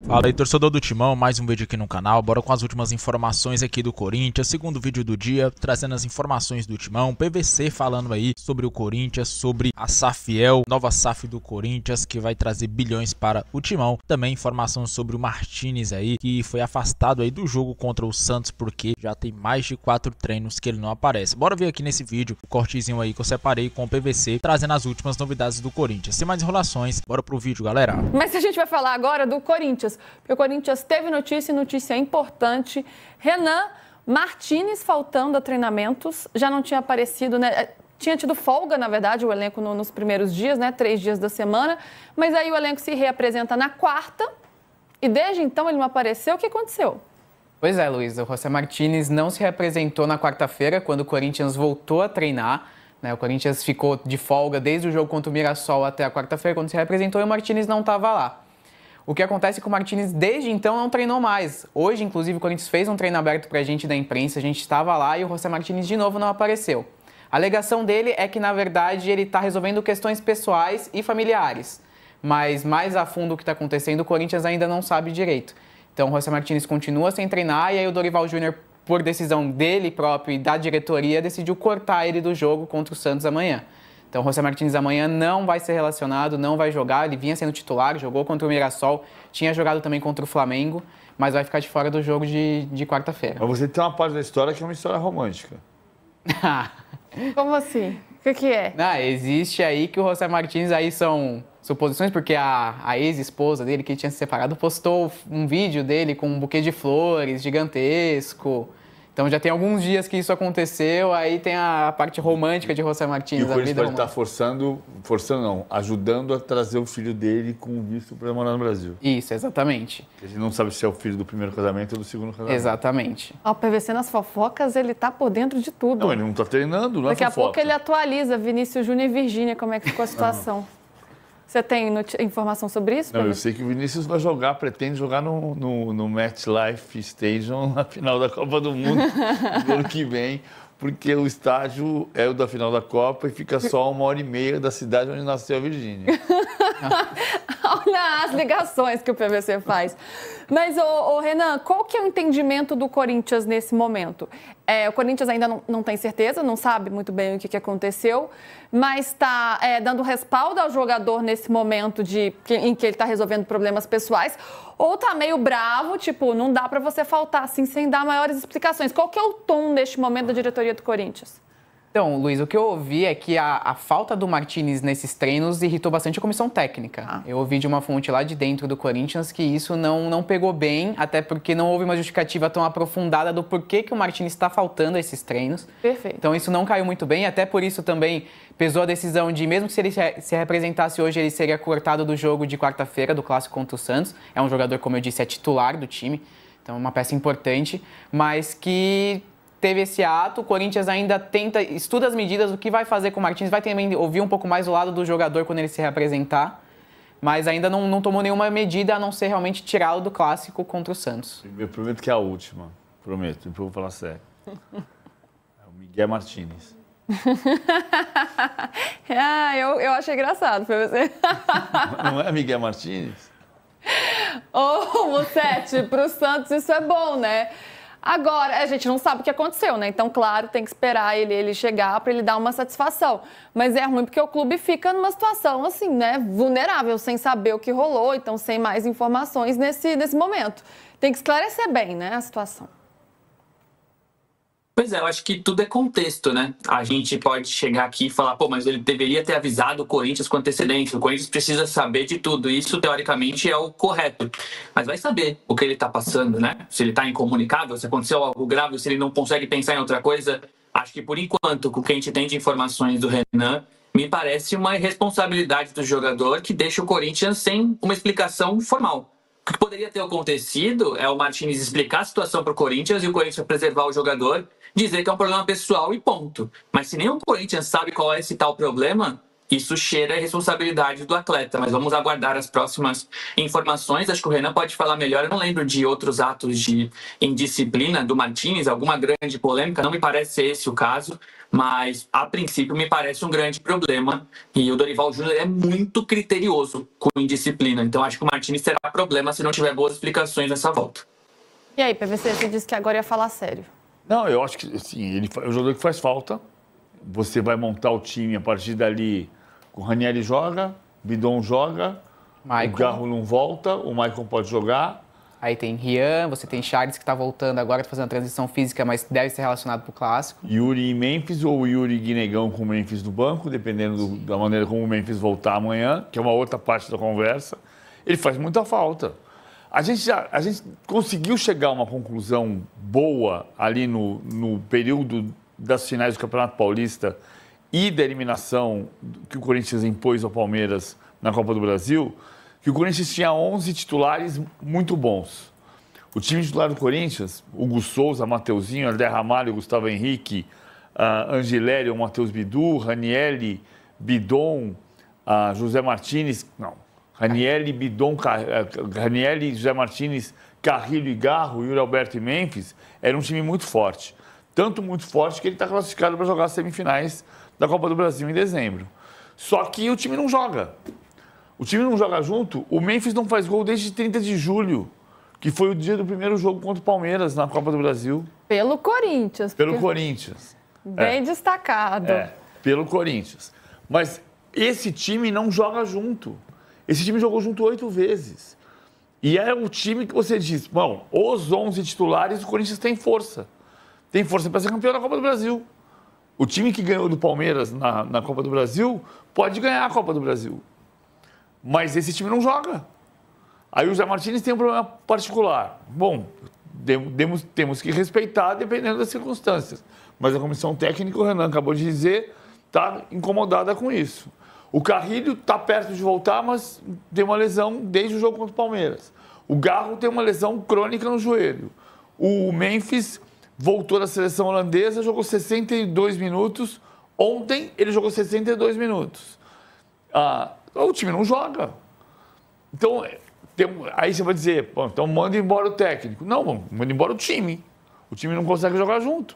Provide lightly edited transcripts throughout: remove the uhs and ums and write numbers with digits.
Fala aí, torcedor do Timão, mais um vídeo aqui no canal, bora com as últimas informações aqui do Corinthians, segundo vídeo do dia, trazendo as informações do Timão, PVC falando aí sobre o Corinthians, sobre a Safiel, nova SAF do Corinthians, que vai trazer bilhões para o Timão, também informação sobre o Martínez aí, que foi afastado aí do jogo contra o Santos, porque já tem mais de 4 treinos que ele não aparece. Bora ver aqui nesse vídeo o cortezinho aí que eu separei com o PVC, trazendo as últimas novidades do Corinthians. Sem mais enrolações, bora pro vídeo, galera. Mas a gente vai falar agora do Corinthians, porque o Corinthians teve notícia e notícia importante. Renan Martínez faltando a treinamentos, já não tinha aparecido, né? Tinha tido folga, na verdade, o elenco nos primeiros dias, né? 3 dias da semana, mas aí o elenco se reapresenta na quarta e desde então ele não apareceu. O que aconteceu? Pois é, Luísa, o José Martínez não se reapresentou na quarta-feira, quando o Corinthians voltou a treinar. O Corinthians ficou de folga desde o jogo contra o Mirassol até a quarta-feira, quando se reapresentou, e o Martínez não estava lá. O que acontece é que o Martínez, desde então, não treinou mais. Hoje, inclusive, o Corinthians fez um treino aberto para a gente da imprensa, a gente estava lá e o José Martínez, de novo, não apareceu. A alegação dele é que, na verdade, ele está resolvendo questões pessoais e familiares. Mas, mais a fundo o que está acontecendo, o Corinthians ainda não sabe direito. Então, o José Martínez continua sem treinar e aí o Dorival Júnior, por decisão dele próprio e da diretoria, decidiu cortar ele do jogo contra o Santos amanhã. Então, o José Martínez amanhã não vai ser relacionado, não vai jogar. Ele vinha sendo titular, jogou contra o Mirassol, tinha jogado também contra o Flamengo, mas vai ficar de fora do jogo de quarta-feira. Mas você tem uma parte da história que é uma história romântica. Como assim? O que é? Existe aí que o José Martínez, aí são suposições, porque a ex-esposa dele, que tinha se separado, postou um vídeo dele com um buquê de flores gigantesco. Então já tem alguns dias que isso aconteceu, aí tem a parte romântica de José Martínez. E o Corinthians pode estar ajudando a trazer o filho dele com visto para morar no Brasil. Isso, exatamente. A gente não sabe se é o filho do primeiro casamento ou do segundo casamento. Exatamente. O PVC nas fofocas, ele tá por dentro de tudo. Não, ele não tá treinando, não é Daqui a fofoca. pouco ele atualiza Vinícius Júnior e Virgínia, como é que ficou a situação. Você tem informação sobre isso? Não, eu sei que o Vinícius vai jogar, pretende jogar no MetLife Stadium na final da Copa do Mundo do ano que vem, porque o estádio é o da final da Copa e fica só 1h30 da cidade onde nasceu a Virgínia. Olha as ligações que o PVC faz. Mas, Renan, qual que é o entendimento do Corinthians nesse momento? O Corinthians ainda não tem certeza, não sabe muito bem o que aconteceu, mas está dando respaldo ao jogador nesse momento em que ele está resolvendo problemas pessoais, ou está meio bravo, tipo, não dá para você faltar assim sem dar maiores explicações. Qual que é o tom neste momento da diretoria do Corinthians? Então, Luiz, o que eu ouvi é que a falta do Martínez nesses treinos irritou bastante a comissão técnica. Eu ouvi de uma fonte lá de dentro do Corinthians que isso não pegou bem, até porque não houve uma justificativa tão aprofundada do porquê que o Martínez está faltando a esses treinos. Perfeito. Então, isso não caiu muito bem, até por isso também pesou a decisão de, mesmo que se ele se representasse hoje, ele seria cortado do jogo de quarta-feira, do Clássico contra o Santos. É um jogador, como eu disse, é titular do time, então é uma peça importante, mas que teve esse ato. O Corinthians ainda estuda as medidas do que vai fazer com o Martínez, vai também ouvir um pouco mais o lado do jogador quando ele se reapresentar, mas ainda não tomou nenhuma medida a não ser realmente tirá-lo do Clássico contra o Santos. Eu prometo que é a última, prometo, depois eu vou falar sério. É o Miguel Martínez. Eu achei engraçado, foi você. Não é Miguel Martínez? Mussete, pro Santos isso é bom, né? Agora, a gente não sabe o que aconteceu, né? Então, claro, tem que esperar ele chegar para ele dar uma satisfação. Mas é ruim porque o clube fica numa situação, assim, né? Vulnerável, sem saber o que rolou, então sem mais informações nesse momento. Tem que esclarecer bem, né, a situação. Pois é, eu acho que tudo é contexto, né? A gente pode chegar aqui e falar, mas ele deveria ter avisado o Corinthians com antecedência. O Corinthians precisa saber de tudo. Isso, teoricamente, é o correto. Mas vai saber o que ele está passando, né? Se ele está incomunicável, se aconteceu algo grave, se ele não consegue pensar em outra coisa. Acho que, por enquanto, com o que a gente tem de informações do Renan, me parece uma irresponsabilidade do jogador que deixa o Corinthians sem uma explicação formal. O que poderia ter acontecido é o Martínez explicar a situação para o Corinthians e o Corinthians preservar o jogador, dizer que é um problema pessoal e ponto. Mas se nem o Corinthians sabe qual é esse tal problema, isso cheira a responsabilidade do atleta, mas vamos aguardar as próximas informações. Acho que o Renan pode falar melhor. Eu não lembro de outros atos de indisciplina do Martins, alguma grande polêmica, não me parece ser esse o caso, mas a princípio me parece um grande problema e o Dorival Júnior é muito criterioso com indisciplina, então acho que o Martins terá problema se não tiver boas explicações nessa volta. E aí, PVC, você disse que agora ia falar sério. Não, eu acho que assim, é o jogador que faz falta. Você vai montar o time a partir dali. O Ranieri joga, Bidon joga, Maicon. O Garro não volta, o Maicon pode jogar. Aí tem Rian, você tem Charles que está voltando agora, tá fazendo a transição física, mas deve ser relacionado para o Clássico. Yuri e Memphis, ou Yuri e Guinegão com o Memphis no banco, dependendo da maneira como o Memphis voltar amanhã, que é uma outra parte da conversa. Ele faz muita falta. A gente conseguiu chegar a uma conclusão boa ali no período das finais do Campeonato Paulista e da eliminação que o Corinthians impôs ao Palmeiras na Copa do Brasil, que o Corinthians tinha 11 titulares muito bons. O time titular do Corinthians, Hugo Souza, Mateuzinho, André Ramalho, Gustavo Henrique, Angilério, Matheus Bidu, Ranieri, Bidon, José Martínez, não, Ranieri, Bidon, Ranieri, José Martínez, Carrilho e Garro, Yuri Alberto e Memphis, era um time muito forte. Tanto muito forte que ele está classificado para jogar as semifinais da Copa do Brasil em dezembro. Só que o time não joga. O time não joga junto. O Memphis não faz gol desde 30 de julho, que foi o dia do primeiro jogo contra o Palmeiras na Copa do Brasil. Pelo Corinthians. Pelo Corinthians. Bem destacado. Pelo Corinthians. Mas esse time não joga junto. Esse time jogou junto 8 vezes. E é o time que você diz, bom, os 11 titulares, o Corinthians tem força. Tem força para ser campeão da Copa do Brasil. O time que ganhou do Palmeiras na Copa do Brasil pode ganhar a Copa do Brasil. Mas esse time não joga. Aí o José Martínez tem um problema particular. Bom, temos que respeitar dependendo das circunstâncias. Mas a comissão técnica, o Renan acabou de dizer, está incomodada com isso. O Carrilho está perto de voltar, mas tem uma lesão desde o jogo contra o Palmeiras. O Garro tem uma lesão crônica no joelho. O Memphis voltou da seleção holandesa, jogou 62 minutos. Ontem ele jogou 62 minutos. O time não joga. Então, aí você vai dizer, pô, então manda embora o técnico. Não, manda embora o time. O time não consegue jogar junto.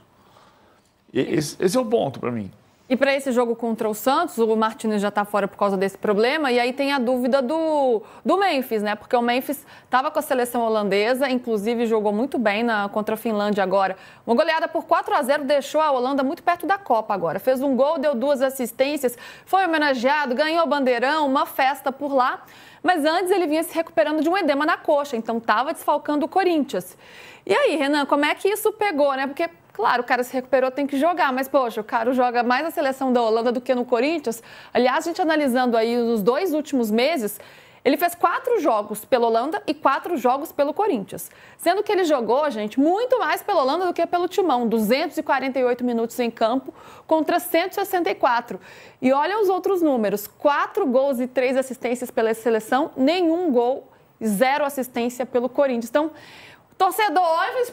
Esse é o ponto para mim. E para esse jogo contra o Santos, o Martins já está fora por causa desse problema. E aí tem a dúvida do Memphis, né? Porque o Memphis estava com a seleção holandesa, inclusive jogou muito bem contra a Finlândia agora. Uma goleada por 4-0 deixou a Holanda muito perto da Copa agora. Fez um gol, deu 2 assistências, foi homenageado, ganhou o bandeirão, uma festa por lá. Mas antes ele vinha se recuperando de um edema na coxa, então estava desfalcando o Corinthians. E aí, Renan, como é que isso pegou, né? Porque claro, o cara se recuperou, tem que jogar, mas, poxa, o cara joga mais na seleção da Holanda do que no Corinthians. Aliás, a gente analisando aí os 2 últimos meses, ele fez 4 jogos pela Holanda e 4 jogos pelo Corinthians. Sendo que ele jogou, gente, muito mais pela Holanda do que pelo Timão. 248 minutos em campo contra 164. E olha os outros números. 4 gols e 3 assistências pela seleção, nenhum gol, 0 assistência pelo Corinthians. Então, torcedor,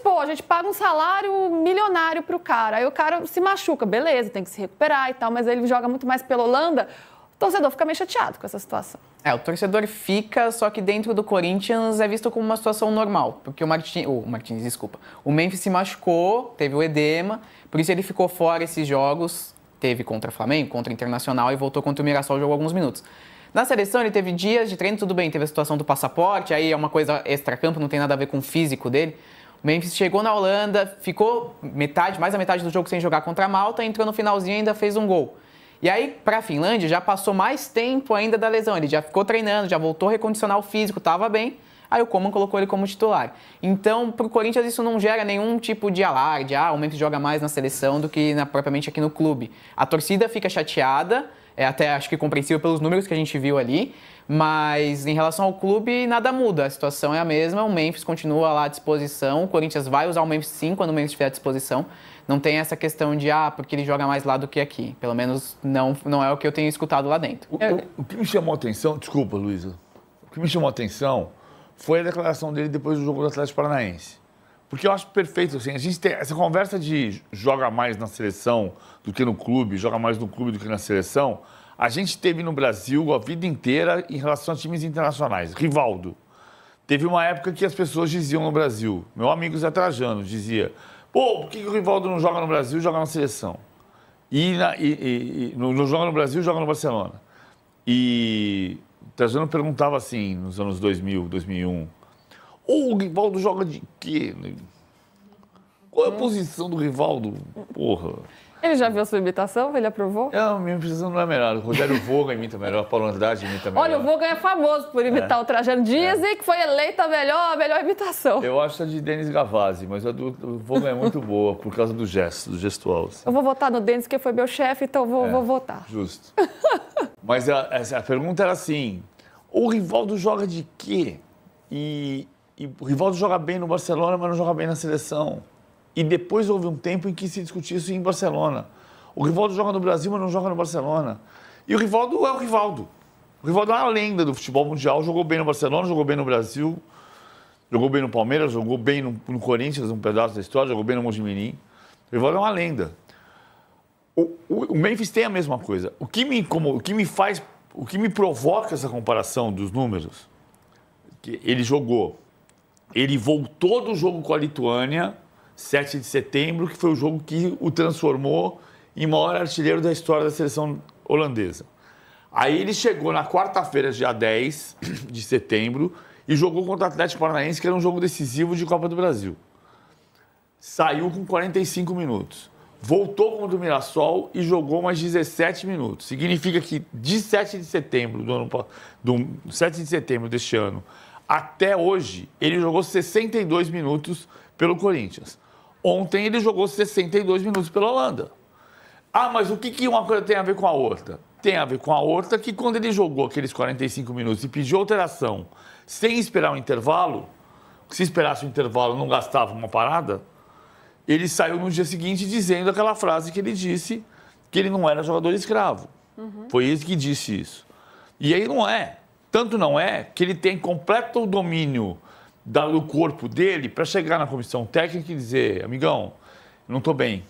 pô, a gente paga um salário milionário pro cara. Aí o cara se machuca, beleza, tem que se recuperar e tal, mas ele joga muito mais pela Holanda. O torcedor fica meio chateado com essa situação. O torcedor fica, só que dentro do Corinthians é visto como uma situação normal. Porque o Memphis se machucou, teve o edema, por isso ele ficou fora esses jogos. Teve contra o Flamengo, contra o Internacional e voltou contra o Mirassol, jogou alguns minutos. Na seleção, ele teve dias de treino, tudo bem, teve a situação do passaporte, aí é uma coisa extracampo, não tem nada a ver com o físico dele. O Memphis chegou na Holanda, ficou mais da metade do jogo sem jogar contra a Malta, entrou no finalzinho e ainda fez um gol. E aí, para a Finlândia, já passou mais tempo ainda da lesão, ele já ficou treinando, já voltou a recondicionar o físico, estava bem, aí o Koeman colocou ele como titular. Então, para o Corinthians, isso não gera nenhum tipo de alarde, o Memphis joga mais na seleção do que propriamente aqui no clube. A torcida fica chateada, até acho que compreensível pelos números que a gente viu ali, mas em relação ao clube, nada muda, a situação é a mesma, o Memphis continua lá à disposição, o Corinthians vai usar o Memphis sim quando o Memphis estiver à disposição, não tem essa questão de, porque ele joga mais lá do que aqui, pelo menos não é o que eu tenho escutado lá dentro. O que me chamou a atenção, desculpa, Luísa, o que me chamou a atenção foi a declaração dele depois do jogo do Atlético Paranaense. Porque eu acho perfeito, assim, a gente tem essa conversa de joga mais na seleção do que no clube, joga mais no clube do que na seleção, A gente teve no Brasil a vida inteira em relação a times internacionais. Rivaldo. Teve uma época que as pessoas diziam no Brasil, meu amigo Zé Trajano dizia, pô, por que o Rivaldo não joga no Brasil e joga na seleção? Não joga no Brasil e joga no Barcelona. E Trajano perguntava assim, nos anos 2000, 2001, o Rivaldo joga de quê? Qual é a posição do Rivaldo? Porra. Ele já viu a sua imitação? Ele aprovou? Não, minha imitação não é melhor. O Rogério Voga imita melhor, Paulo Andrade imita melhor. Olha, o Voga é famoso por imitar o Trajano. Dizem que foi eleita a melhor imitação. Eu acho a de Denis Gavazzi, mas a do Voga é muito boa, por causa do gesto, do gestual. Assim. Eu vou votar no Denis, porque foi meu chefe, então vou votar. Justo. Mas a pergunta era assim, o Rivaldo joga de quê? E o Rivaldo joga bem no Barcelona, mas não joga bem na seleção. E depois houve um tempo em que se discutia isso em Barcelona. O Rivaldo joga no Brasil, mas não joga no Barcelona. E o Rivaldo é o Rivaldo. O Rivaldo é uma lenda do futebol mundial. Jogou bem no Barcelona, jogou bem no Brasil, jogou bem no Palmeiras, jogou bem no Corinthians, um pedaço da história, jogou bem no Mojimirim. O Rivaldo é uma lenda. O Memphis tem a mesma coisa. O que me provoca essa comparação dos números, que ele voltou do jogo com a Lituânia, 7 de setembro, que foi o jogo que o transformou em maior artilheiro da história da seleção holandesa. Aí ele chegou na quarta-feira, dia 10 de setembro, e jogou contra o Atlético Paranaense, que era um jogo decisivo de Copa do Brasil. Saiu com 45 minutos. Voltou contra o Mirassol e jogou mais 17 minutos. Significa que de 7 de setembro, 7 de setembro deste ano até hoje, ele jogou 62 minutos pelo Corinthians. Ontem ele jogou 62 minutos pela Holanda. Ah, mas o que uma coisa tem a ver com a outra? Tem a ver com a outra que quando ele jogou aqueles 45 minutos e pediu alteração sem esperar um intervalo, se esperasse um intervalo não gastava uma parada, ele saiu no dia seguinte dizendo aquela frase que ele disse, que ele não era jogador escravo. Foi ele que disse isso. E aí não é. Tanto não é que ele tem completo domínio do corpo dele para chegar na comissão técnica e dizer, amigão, não estou bem,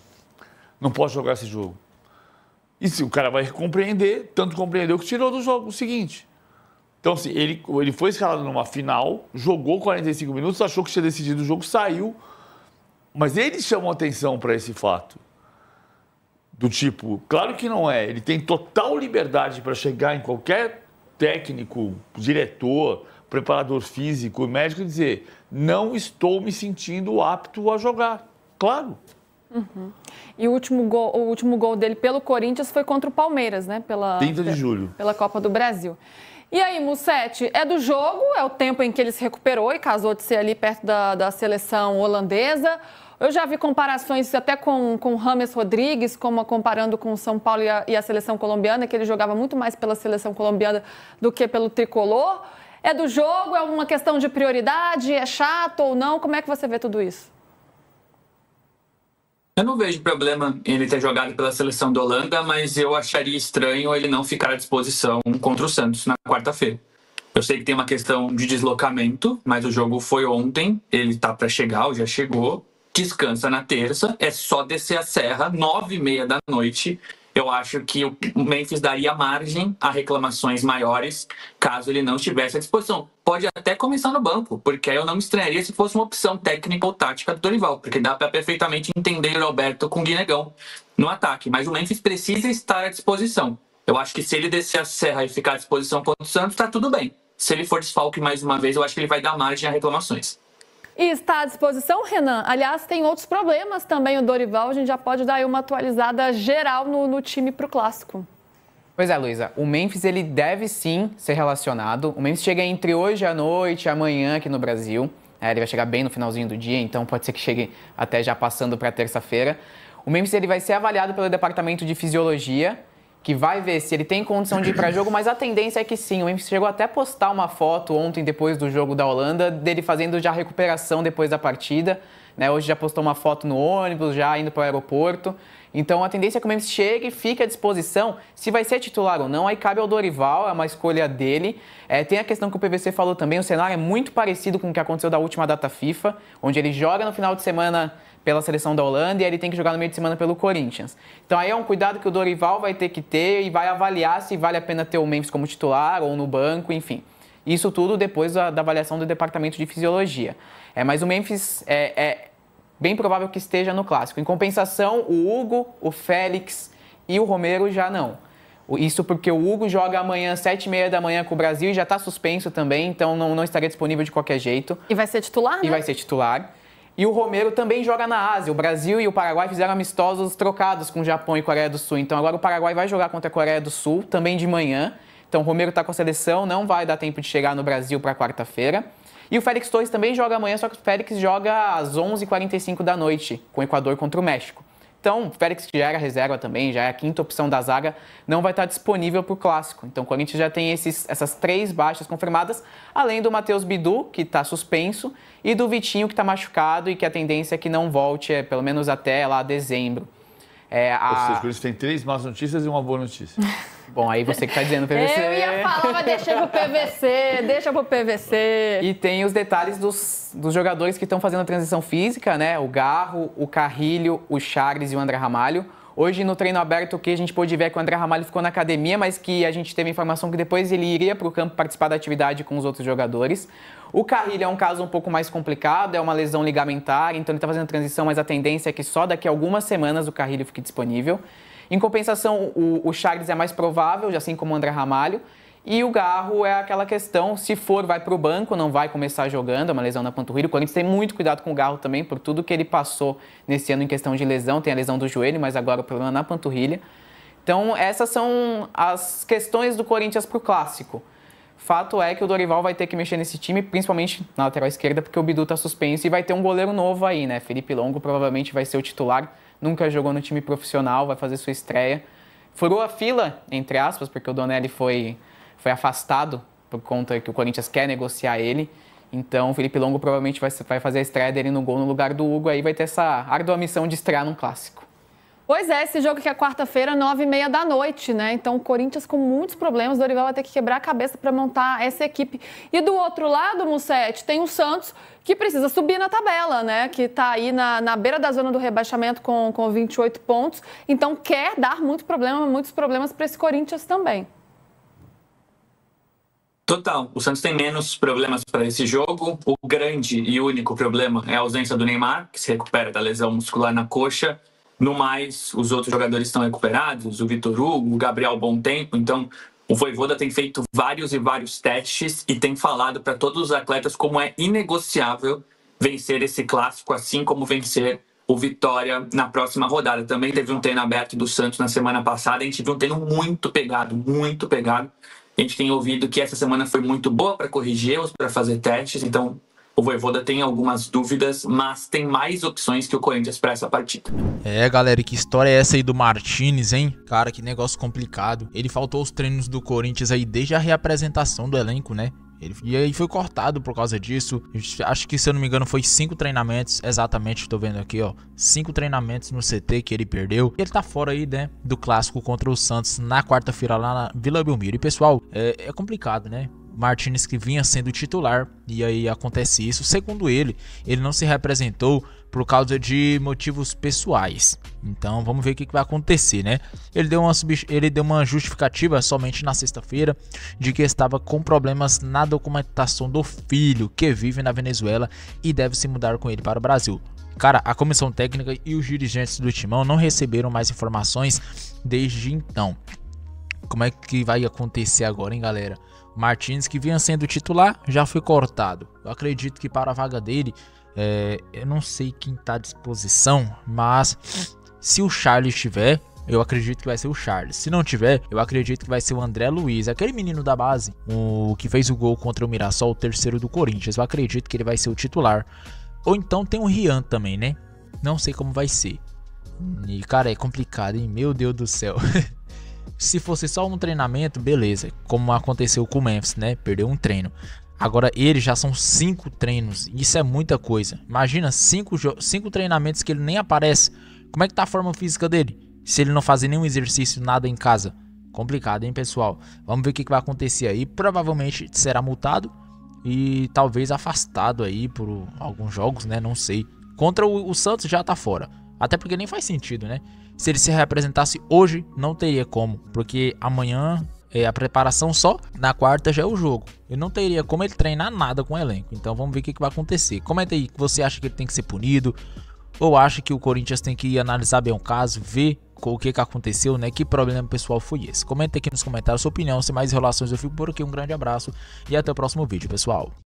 não posso jogar esse jogo. E se o cara vai compreender, tanto compreendeu que tirou do jogo o seguinte. Então, assim, ele foi escalado numa final, jogou 45 minutos, achou que tinha decidido o jogo, saiu, mas ele chamou atenção para esse fato. Do tipo, claro que não é, ele tem total liberdade para chegar em qualquer técnico, diretor, preparador físico, médico, e dizer, não estou me sentindo apto a jogar. Claro. E o último gol dele pelo Corinthians foi contra o Palmeiras, né? 30 de julho. Pela Copa do Brasil. E aí, Mussete, é do jogo, é o tempo em que ele se recuperou e casou de ser ali perto da seleção holandesa. Eu já vi comparações até com o James Rodrigues, como comparando com o São Paulo e a seleção colombiana, que ele jogava muito mais pela seleção colombiana do que pelo tricolor. É do jogo? É uma questão de prioridade? É chato ou não? Como é que você vê tudo isso? Eu não vejo problema em ele ter jogado pela seleção da Holanda, mas eu acharia estranho ele não ficar à disposição contra o Santos na quarta-feira. Eu sei que tem uma questão de deslocamento, mas o jogo foi ontem, ele tá para chegar, ou já chegou, descansa na terça, é só descer a serra, 9h30 da noite. Eu acho que o Memphis daria margem a reclamações maiores caso ele não estivesse à disposição. Pode até começar no banco, porque aí eu não me estranharia se fosse uma opção técnica ou tática do Dorival, porque dá para perfeitamente entender o Roberto com o Guinegão no ataque. Mas o Memphis precisa estar à disposição. Eu acho que se ele descer a serra e ficar à disposição contra o Santos, tá tudo bem. Se ele for desfalque mais uma vez, eu acho que ele vai dar margem a reclamações. E está à disposição, Renan? Aliás, tem outros problemas também o Dorival. A gente já pode dar aí uma atualizada geral no time para o Clássico. Pois é, Luísa. O Memphis, ele deve sim ser relacionado. O Memphis chega entre hoje à noite e amanhã aqui no Brasil. Ele vai chegar bem no finalzinho do dia, então pode ser que chegue até já passando para terça-feira. O Memphis, ele vai ser avaliado pelo Departamento de Fisiologia, que vai ver se ele tem condição de ir para jogo, mas a tendência é que sim. O Memphis chegou até a postar uma foto ontem, depois do jogo da Holanda, dele fazendo já a recuperação depois da partida. Hoje já postou uma foto no ônibus, já indo para o aeroporto. Então a tendência é que o Memphis chegue e fique à disposição. Se vai ser titular ou não, aí cabe ao Dorival, é uma escolha dele. Tem a questão que o PVC falou também, o cenário é muito parecido com o que aconteceu da última data FIFA, onde ele joga no final de semana pela seleção da Holanda e aí ele tem que jogar no meio de semana pelo Corinthians. Então aí é um cuidado que o Dorival vai ter que ter e vai avaliar se vale a pena ter o Memphis como titular ou no banco, enfim. Isso tudo depois da avaliação do departamento de fisiologia. Mas o Memphis bem provável que esteja no clássico. Em compensação, o Hugo, o Félix e o Romero já não. Isso porque o Hugo joga amanhã, 7h30 da manhã com o Brasil e já está suspenso também, então não estaria disponível de qualquer jeito. E vai ser titular, né? E vai ser titular. E o Romero também joga na Ásia. O Brasil e o Paraguai fizeram amistosos trocados com o Japão e Coreia do Sul. Então agora o Paraguai vai jogar contra a Coreia do Sul, também de manhã. Então o Romero está com a seleção, não vai dar tempo de chegar no Brasil para quarta-feira. E o Félix Torres também joga amanhã, só que o Félix joga às 11h45 da noite, com o Equador contra o México. Então, o Félix, que já era reserva também, já é a quinta opção da zaga, não vai estar disponível para o Clássico. Então, o Corinthians já tem essas 3 baixas confirmadas, além do Matheus Bidu, que está suspenso, e do Vitinho, que está machucado e que a tendência é que não volte, pelo menos até lá dezembro. Ou seja, o Corinthians tem 3 más notícias e uma boa notícia. Bom, aí você que está dizendo PVC. Eu ia falar, mas deixa pro PVC. E tem os detalhes dos jogadores que estão fazendo a transição física, né? O Garro, o Carrilho, o Charles e o André Ramalho. Hoje, no treino aberto, o que a gente pôde ver é que o André Ramalho ficou na academia, mas que a gente teve informação que depois ele iria para o campo participar da atividade com os outros jogadores. O Carrilho é um caso um pouco mais complicado, é uma lesão ligamentar, então ele está fazendo transição, mas a tendência é que só daqui a algumas semanas o Carrilho fique disponível. Em compensação, o Charles é mais provável, assim como o André Ramalho. E o Garro é aquela questão, se for, vai para o banco, não vai começar jogando, é uma lesão na panturrilha. O Corinthians tem muito cuidado com o Garro também, por tudo que ele passou nesse ano em questão de lesão. Tem a lesão do joelho, mas agora o problema é na panturrilha. Então, essas são as questões do Corinthians para o Clássico. Fato é que o Dorival vai ter que mexer nesse time, principalmente na lateral esquerda, porque o Bidu está suspenso e vai ter um goleiro novo aí, né? Felipe Longo provavelmente vai ser o titular. Nunca jogou no time profissional, vai fazer sua estreia. Furou a fila, entre aspas, porque o Donelli foi afastado por conta que o Corinthians quer negociar ele. Então o Felipe Longo provavelmente vai fazer a estreia dele no gol no lugar do Hugo. Aí vai ter essa árdua missão de estrear num clássico. Pois é, esse jogo que é quarta-feira, 9h30 da noite, né? Então o Corinthians com muitos problemas, o Dorival vai ter que quebrar a cabeça para montar essa equipe. E do outro lado, Mussete, tem o Santos, que precisa subir na tabela, né? Que está aí na beira da zona do rebaixamento com 28 pontos. Então quer dar muitos problemas para esse Corinthians também. Total. O Santos tem menos problemas para esse jogo. O grande e único problema é a ausência do Neymar, que se recupera da lesão muscular na coxa. No mais, os outros jogadores estão recuperados, o Vitor Hugo, o Gabriel Bom Tempo. Então, o Vojvoda tem feito vários e vários testes e tem falado para todos os atletas como é inegociável vencer esse clássico, assim como vencer o Vitória na próxima rodada. Também teve um treino aberto do Santos na semana passada. A gente viu um treino muito pegado, muito pegado. A gente tem ouvido que essa semana foi muito boa para corrigir-os, para fazer testes. Então, o Vojvoda tem algumas dúvidas, mas tem mais opções que o Corinthians para essa partida. Galera, que história é essa aí do Martínez, hein? Cara, que negócio complicado. Ele faltou os treinos do Corinthians aí desde a reapresentação do elenco, né? E aí foi cortado por causa disso. Acho que, se eu não me engano, foi 5 treinamentos. Exatamente, tô vendo aqui, ó. 5 treinamentos no CT que ele perdeu. Ele tá fora aí, né, do clássico contra o Santos na quarta-feira lá na Vila Belmiro. E, pessoal, é complicado, né? Martínez, que vinha sendo titular, e aí acontece isso. Segundo ele não se representou por causa de motivos pessoais. Então vamos ver o que vai acontecer, né? Ele deu uma justificativa somente na sexta-feira de que estava com problemas na documentação do filho, que vive na Venezuela e deve se mudar com ele para o Brasil. Cara, a comissão técnica e os dirigentes do Timão não receberam mais informações desde então. Como é que vai acontecer agora, hein, galera? Martínez, que vinha sendo titular, já foi cortado. Eu acredito que para a vaga dele, eu não sei quem está à disposição, mas se o Charles estiver, eu acredito que vai ser o Charles. Se não tiver, eu acredito que vai ser o André Luiz, aquele menino da base, o que fez o gol contra o Mirassol, o terceiro do Corinthians. Eu acredito que ele vai ser o titular. Ou então tem o Rian também, né? Não sei como vai ser. E, cara, é complicado, hein? Meu Deus do céu. Se fosse só um treinamento, beleza. Como aconteceu com o Memphis, né? Perdeu um treino. Agora, ele já são 5 treinos. Isso é muita coisa. Imagina 5 treinamentos que ele nem aparece. Como é que tá a forma física dele? se ele não fazer nenhum exercício, nada em casa. Complicado, hein, pessoal? Vamos ver o que vai acontecer aí. Provavelmente será multado e talvez afastado aí por alguns jogos, né? Não sei. Contra o Santos já tá fora. Até porque nem faz sentido, né? Se ele se representasse hoje, não teria como. Porque amanhã é a preparação só, na quarta já é o jogo. E não teria como ele treinar nada com o elenco. Então vamos ver o que vai acontecer. Comenta aí, você acha que ele tem que ser punido? Ou acha que o Corinthians tem que analisar bem o caso, ver o que aconteceu, né? Que problema pessoal foi esse? Comenta aqui nos comentários sua opinião. Sem mais enrolações, eu fico por aqui. Um grande abraço e até o próximo vídeo, pessoal.